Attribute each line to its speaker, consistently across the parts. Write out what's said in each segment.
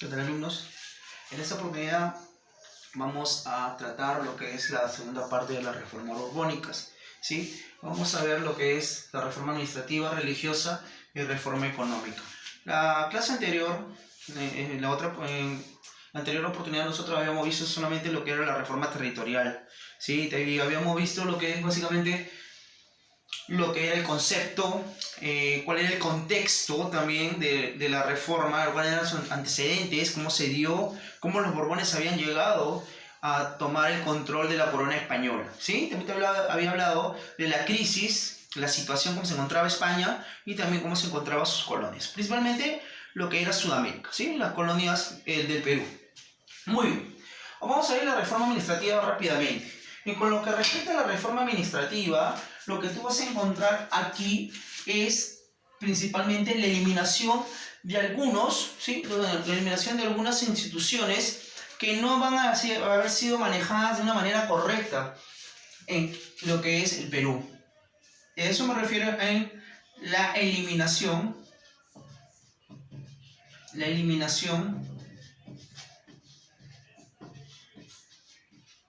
Speaker 1: ¿Qué tal, alumnos? En esta oportunidad vamos a tratar lo que es la segunda parte de las reformas borbónicas, ¿sí? Vamos a ver lo que es la reforma administrativa, religiosa y reforma económica. La clase anterior, en la anterior oportunidad nosotros habíamos visto solamente lo que era la reforma territorial, ¿sí? Y habíamos visto lo que es básicamente lo que era el concepto, cuál era el contexto también de la reforma, cuáles eran sus antecedentes, cómo se dio, cómo los Borbones habían llegado a tomar el control de la corona española, ¿sí? También había hablado de la crisis, la situación, cómo se encontraba España y también cómo se encontraban sus colonias, principalmente lo que era Sudamérica, ¿sí? Las colonias del Perú. Muy bien, vamos a ver la reforma administrativa rápidamente. Y con lo que respecta a la reforma administrativa, lo que tú vas a encontrar aquí es principalmente la eliminación de algunos, ¿sí? La eliminación de algunas instituciones que no van a haber sido manejadas de una manera correcta en lo que es el Perú. A eso me refiero en la eliminación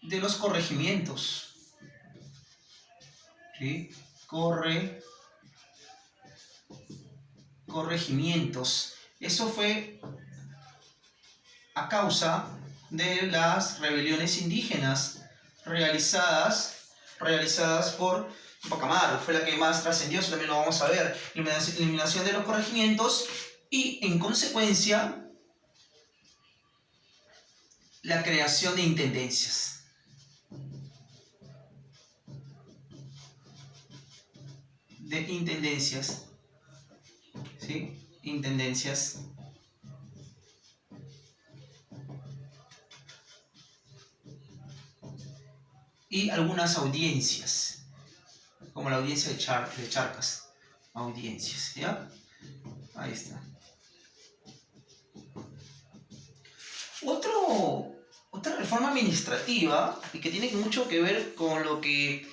Speaker 1: de los corregimientos, ¿sí? Corregimientos. Eso fue a causa de las rebeliones indígenas realizadas por Tupac Amaru. Fue la que más trascendió, eso también lo vamos a ver. Eliminación de los corregimientos y, en consecuencia, la creación de intendencias. ¿Sí? Intendencias. Y algunas audiencias, como la audiencia de Charcas. Audiencias, ¿ya? Ahí está. Otra reforma administrativa, y que tiene mucho que ver con lo que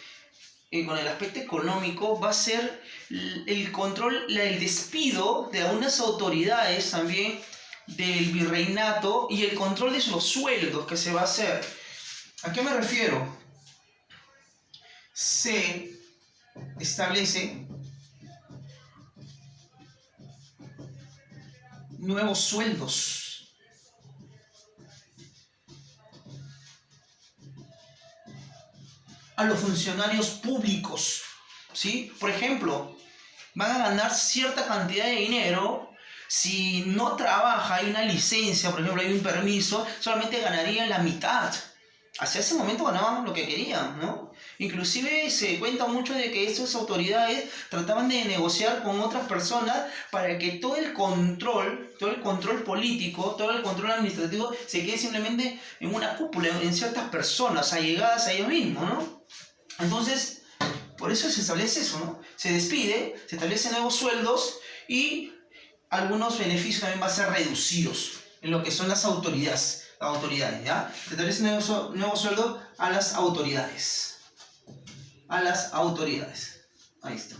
Speaker 1: con el aspecto económico, va a ser el control, el despido de algunas autoridades también del virreinato y el control de los sueldos que se va a hacer. ¿A qué me refiero? Se establece nuevos sueldos a los funcionarios públicos, ¿sí? Por ejemplo, van a ganar cierta cantidad de dinero. Si no trabaja, hay una licencia, por ejemplo, hay un permiso, solamente ganarían la mitad. Hacia ese momento ganaban lo que querían, ¿no? Inclusive se cuenta mucho de que estas autoridades trataban de negociar con otras personas para que todo el control político, todo el control administrativo se quede simplemente en una cúpula, en ciertas personas allegadas a ellos mismos, ¿no? Entonces, por eso se establece eso, ¿no? Se despide, se establecen nuevos sueldos y algunos beneficios también van a ser reducidos en lo que son las autoridades, ¿ya? Se establece nuevo sueldo a las autoridades. Ahí está.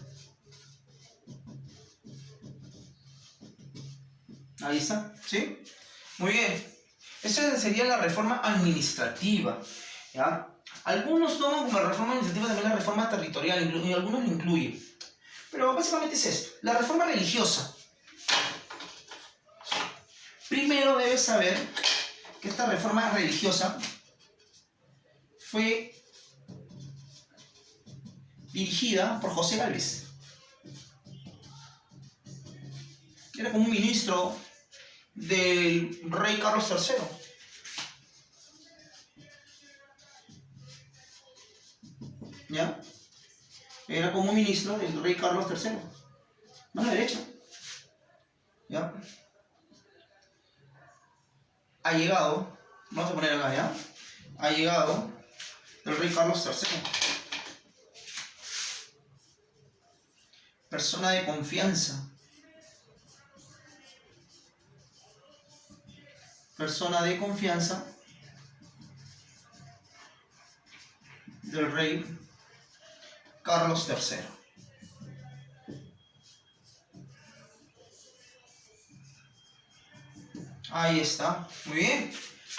Speaker 1: Ahí está, ¿sí? Muy bien. Esa sería la reforma administrativa, ¿ya? Algunos toman como reforma administrativa también la reforma territorial, y algunos lo incluyen. Pero básicamente es esto. La reforma religiosa. Primero debes saber que esta reforma religiosa fue dirigida por José Gálvez. Era como un ministro del rey Carlos III. ¿Ya? Era como un ministro del rey Carlos III. Mano derecha. ¿Ya? Ha llegado, vamos a poner acá, ¿ya? Ha llegado el rey Carlos III. Persona de confianza. Persona de confianza del rey Carlos III. Ahí está. Muy bien.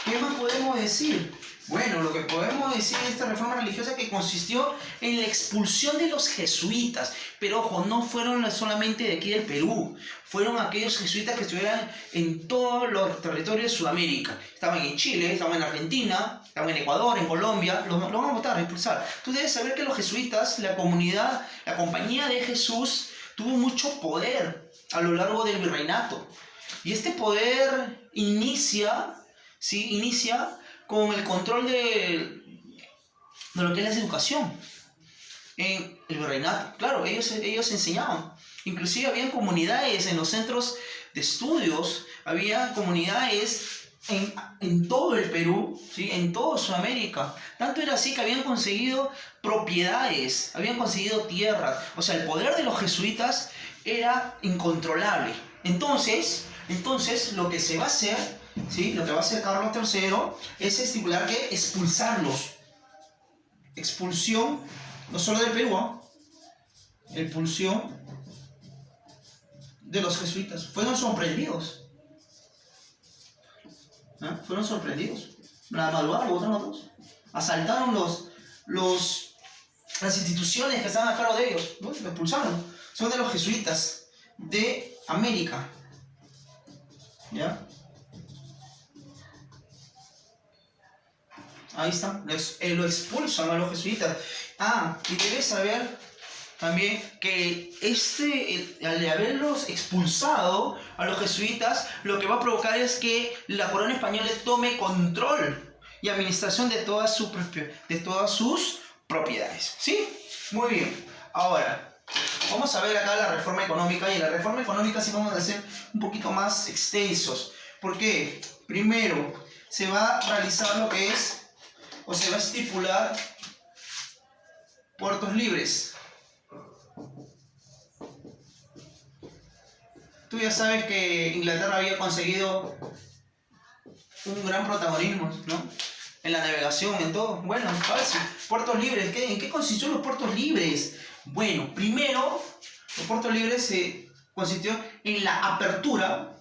Speaker 1: ¿Qué más podemos decir? Bueno, lo que podemos decir de esta reforma religiosa que consistió en la expulsión de los jesuitas. Pero ojo, no fueron solamente de aquí del Perú. Fueron aquellos jesuitas que estuvieran en todos los territorios de Sudamérica. Estaban en Chile, estaban en Argentina, estaban en Ecuador, en Colombia. Los van a votar, a expulsar. Tú debes saber que los jesuitas, la comunidad, la compañía de Jesús, tuvo mucho poder a lo largo del virreinato. Y este poder inicia con el control de lo que es la educación en el virreinato. Claro, ellos enseñaban. Inclusive habían comunidades en los centros de estudios, había comunidades en todo el Perú, ¿sí? En toda Sudamérica. Tanto era así que habían conseguido propiedades, habían conseguido tierras. O sea, el poder de los jesuitas era incontrolable. Entonces lo que se va a hacer, ¿sí? Lo que va a hacer Carlos III es estipular que expulsarlos. Expulsión, no solo del Perú, expulsión de los jesuitas. Fueron sorprendidos. Fueron sorprendidos. La madrugada lo botaron a todos. Asaltaron las instituciones que estaban a cargo de ellos. Lo expulsaron. Son de los jesuitas de América. ¿Ya? Ahí está, lo expulsan a los jesuitas. Y debes saber también que al haberlos expulsado a los jesuitas, lo que va a provocar es que la corona española tome control y administración de todas sus propiedades. ¿Sí? Muy bien. Ahora, vamos a ver acá la reforma económica, y en la reforma económica sí vamos a hacer un poquito más extensos. ¿Por qué? Primero, se va a realizar lo que es, o se va a estipular puertos libres. Tú ya sabes que Inglaterra había conseguido un gran protagonismo, ¿no? En la navegación, en todo. Bueno, fácil. Puertos libres. ¿En qué consistió los puertos libres? Bueno, primero, los puertos libres se consistió en la apertura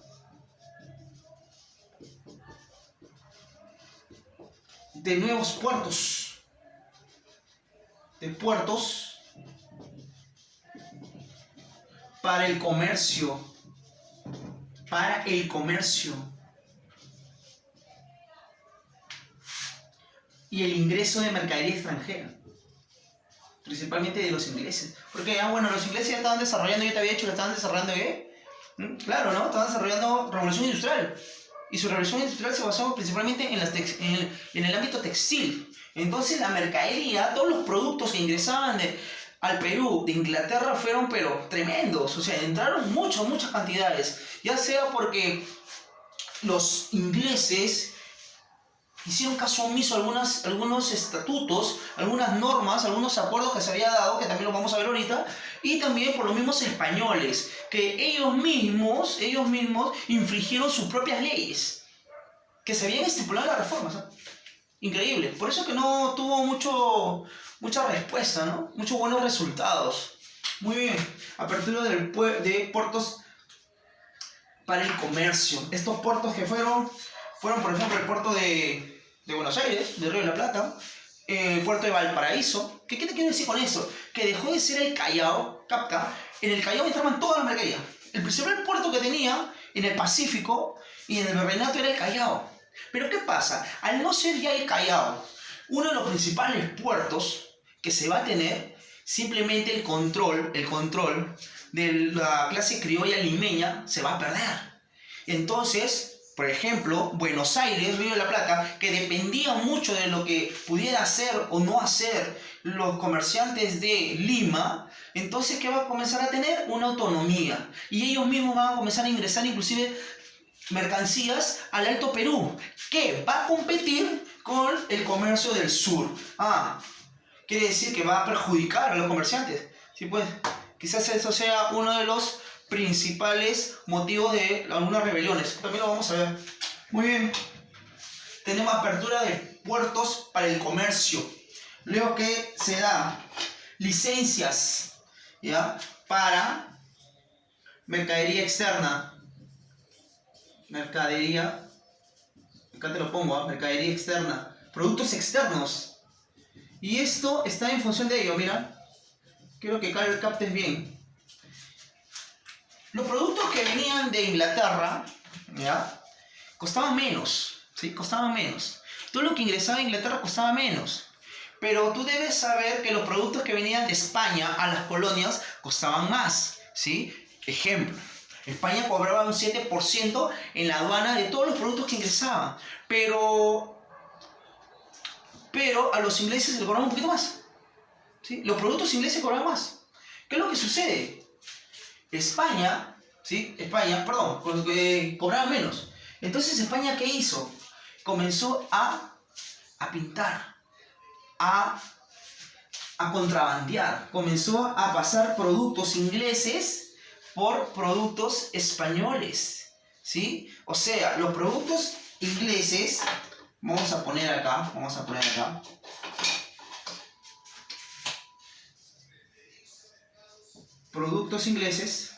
Speaker 1: de nuevos puertos. De puertos para el comercio. Para el comercio. Y el ingreso de mercadería extranjera. Principalmente de los ingleses. Porque, los ingleses ya estaban desarrollando, yo te había dicho que estaban desarrollando, ¿qué? Claro, ¿no? Estaban desarrollando revolución industrial. Y su revolución industrial se basó principalmente en el ámbito textil. Entonces la mercadería, todos los productos que ingresaban al Perú de Inglaterra fueron pero tremendos. O sea, entraron muchas cantidades. Ya sea porque los ingleses hicieron caso omiso a algunos estatutos, algunas normas, algunos acuerdos que se había dado, que también lo vamos a ver ahorita, y también por los mismos españoles, que ellos mismos infringieron sus propias leyes, que se habían estipulado en las reformas. Increíble. Por eso que no tuvo mucha respuesta, ¿no? Muchos buenos resultados. Muy bien. Apertura de puertos para el comercio. Estos puertos que fueron por ejemplo el puerto de Buenos Aires, de Río de la Plata, el puerto de Valparaíso. ¿Qué te quiero decir con eso? Que dejó de ser el Callao, capta, en el Callao entraban toda la mercadería. El principal puerto que tenía en el Pacífico y en el virreinato era el Callao. Pero ¿qué pasa? Al no ser ya el Callao uno de los principales puertos que se va a tener, simplemente el control de la clase criolla limeña se va a perder. Entonces, por ejemplo, Buenos Aires, Río de la Plata, que dependía mucho de lo que pudiera hacer o no hacer los comerciantes de Lima, entonces ¿qué va a comenzar a tener? Una autonomía. Y ellos mismos van a comenzar a ingresar inclusive mercancías al Alto Perú, que va a competir con el comercio del sur. Quiere decir que va a perjudicar a los comerciantes. Sí, pues, quizás eso sea uno de los principales motivos de algunas rebeliones. También lo vamos a ver. Muy bien. Tenemos apertura de puertos para el comercio. Luego que se da licencias, ¿ya? Para mercadería externa. mercadería, acá te lo pongo, mercadería externa, productos externos. Y esto está en función de ello, mira. Quiero que captes bien. Los productos que venían de Inglaterra, ¿ya? Costaban menos, ¿sí? Costaban menos. Todo lo que ingresaba a Inglaterra costaba menos. Pero tú debes saber que los productos que venían de España a las colonias costaban más, ¿sí? Ejemplo, España cobraba un 7% en la aduana de todos los productos que ingresaban. Pero a los ingleses se le cobraba un poquito más, ¿sí? Los productos ingleses cobraban más. ¿Qué es lo que sucede? España, ¿sí? Cobraba menos. Entonces, ¿España qué hizo? Comenzó a pintar, a contrabandear. Comenzó a pasar productos ingleses por productos españoles, ¿sí? O sea, los productos ingleses, vamos a poner acá, productos ingleses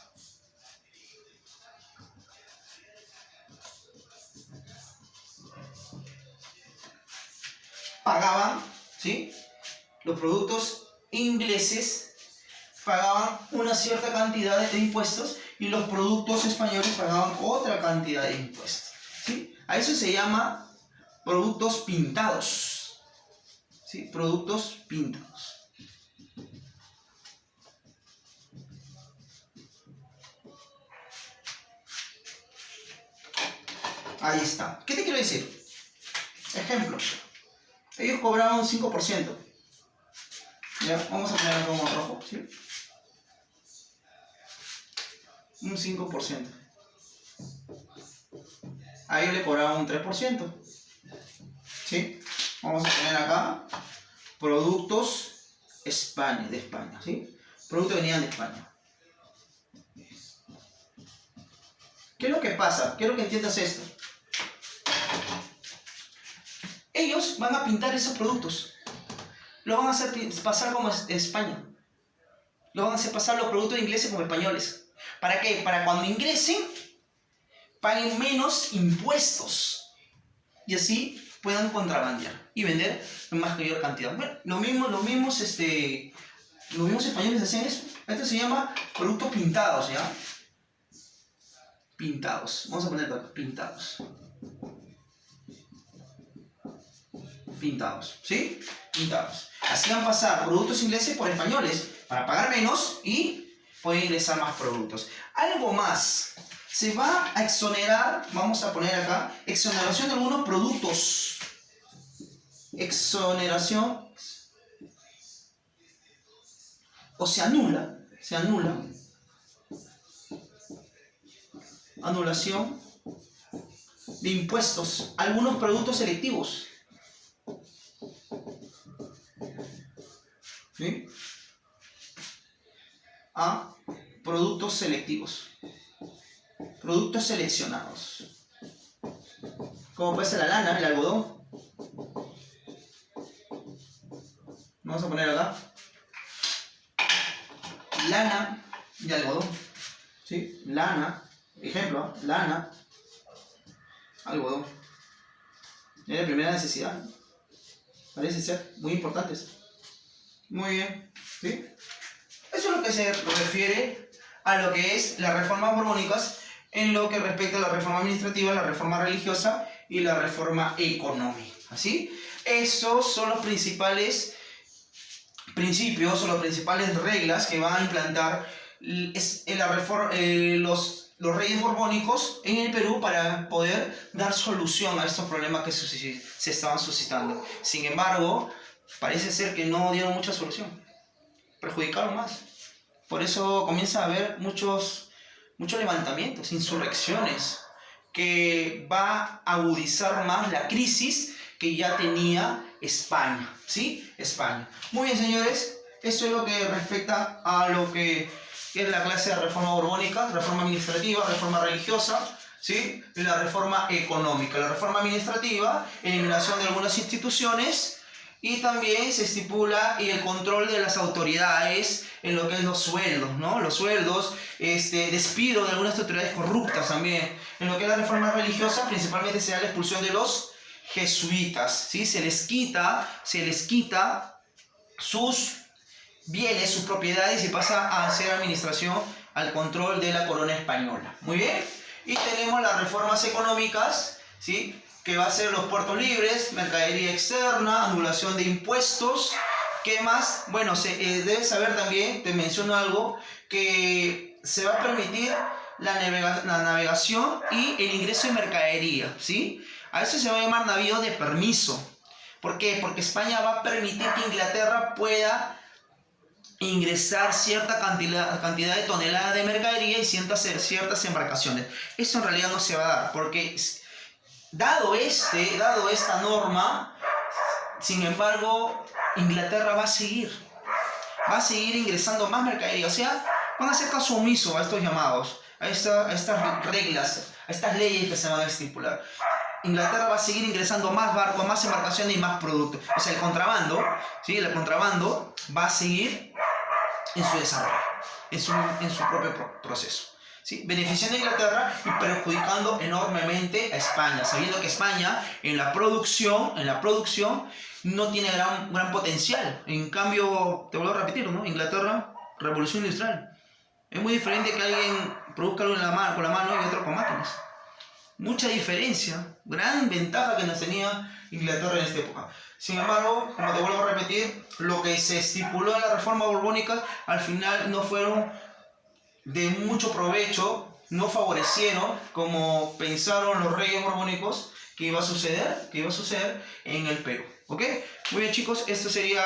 Speaker 1: pagaban, ¿sí? Los productos ingleses pagaban una cierta cantidad de impuestos y los productos españoles pagaban otra cantidad de impuestos, ¿sí? A eso se llama productos pintados, ¿sí? Productos pintados. Ahí está. ¿Qué te quiero decir? Ejemplo. Ellos cobraban un 5%. Ya, vamos a poner algo como rojo, ¿sí? Un 5%. A ellos le cobraban un 3%. ¿Sí? Vamos a poner acá productos de España, ¿sí? Productos que venían de España. ¿Qué es lo que pasa? Quiero que entiendas esto. Ellos van a pintar esos productos. Lo van a hacer pasar como España. Lo van a hacer pasar los productos ingleses como españoles. ¿Para qué? Para cuando ingresen, paguen menos impuestos. Y así puedan contrabandear y vender en mayor cantidad. Bueno, los mismos españoles hacen eso. Esto se llama productos pintados, ¿ya? Pintados. Vamos a poner acá, pintados. Pintados, ¿sí? Pintados. Hacían pasar productos ingleses por españoles para pagar menos y poder ingresar más productos. Algo más. Se va a exonerar, vamos a poner acá, exoneración de algunos productos. Exoneración. O se anula. Anulación de impuestos a algunos productos selectivos. ¿Sí? A productos selectivos, productos seleccionados, como puede ser la lana, el algodón. Vamos a poner acá lana y algodón, ¿sí? Lana, ejemplo, lana, algodón. Es la primera necesidad, ¿no? Parece ser muy importantes. Muy bien, ¿sí? Eso es lo que se refiere a lo que es las reformas borbónicas en lo que respecta a la reforma administrativa, la reforma religiosa y la reforma económica, ¿sí? Esos son los principales principios o las principales reglas que van a implantar los reyes borbónicos en el Perú para poder dar solución a estos problemas que se estaban suscitando. Sin embargo, parece ser que no dieron mucha solución, perjudicaron más. Por eso comienza a haber muchos levantamientos, insurrecciones, que va a agudizar más la crisis que ya tenía España, ¿sí? España. Muy bien, señores, eso es lo que respecta a lo que es la clase de reforma borbónica, reforma administrativa, reforma religiosa, ¿sí? Y la reforma económica. La reforma administrativa, eliminación de algunas instituciones, y también se estipula el control de las autoridades en lo que es los sueldos, ¿no? Los sueldos, despido de algunas autoridades corruptas también. En lo que es la reforma religiosa, principalmente se da la expulsión de los jesuitas, ¿sí? Se les quita sus bienes, sus propiedades y pasa a hacer administración al control de la corona española. Muy bien. Y tenemos las reformas económicas, ¿sí? Que va a ser los puertos libres, mercadería externa, anulación de impuestos. ¿Qué más? Bueno, debes saber también, te menciono algo, que se va a permitir la navegación y el ingreso de mercadería, ¿sí? A eso se va a llamar navío de permiso. ¿Por qué? Porque España va a permitir que Inglaterra pueda ingresar cierta cantidad de toneladas de mercadería y ciertas embarcaciones. Eso en realidad no se va a dar, porque dado esta norma, sin embargo, Inglaterra va a seguir ingresando más mercadería. O sea, van a ser caso omiso a estos llamados, a estas reglas, a estas leyes que se van a estipular. Inglaterra va a seguir ingresando más barcos, más embarcaciones y más productos. O sea, el contrabando, ¿sí? El contrabando va a seguir en su desarrollo, en su propio proceso, ¿sí? Beneficiando a Inglaterra y perjudicando enormemente a España, sabiendo que España en la producción no tiene gran potencial. En cambio, te vuelvo a repetir, ¿no? Inglaterra, revolución industrial. Es muy diferente que alguien produzca algo con la mano y otro con máquinas. Mucha diferencia, gran ventaja que nos tenía Inglaterra en esta época. Sin embargo, como te vuelvo a repetir, lo que se estipuló en la reforma borbónica al final no fueron de mucho provecho, no favorecieron como pensaron los reyes borbónicos que iba a suceder en el Perú. ¿Ok? Muy bien, chicos, esto sería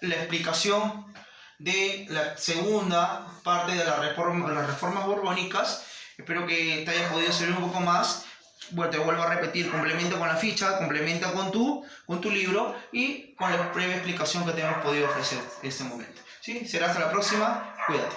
Speaker 1: la explicación de la segunda parte de las reformas borbónicas. Espero que te haya podido servir un poco más. Bueno, te vuelvo a repetir, complementa con la ficha, complementa con tu libro y con la breve explicación que te hemos podido ofrecer en este momento. ¿Sí? Será hasta la próxima. Cuídate.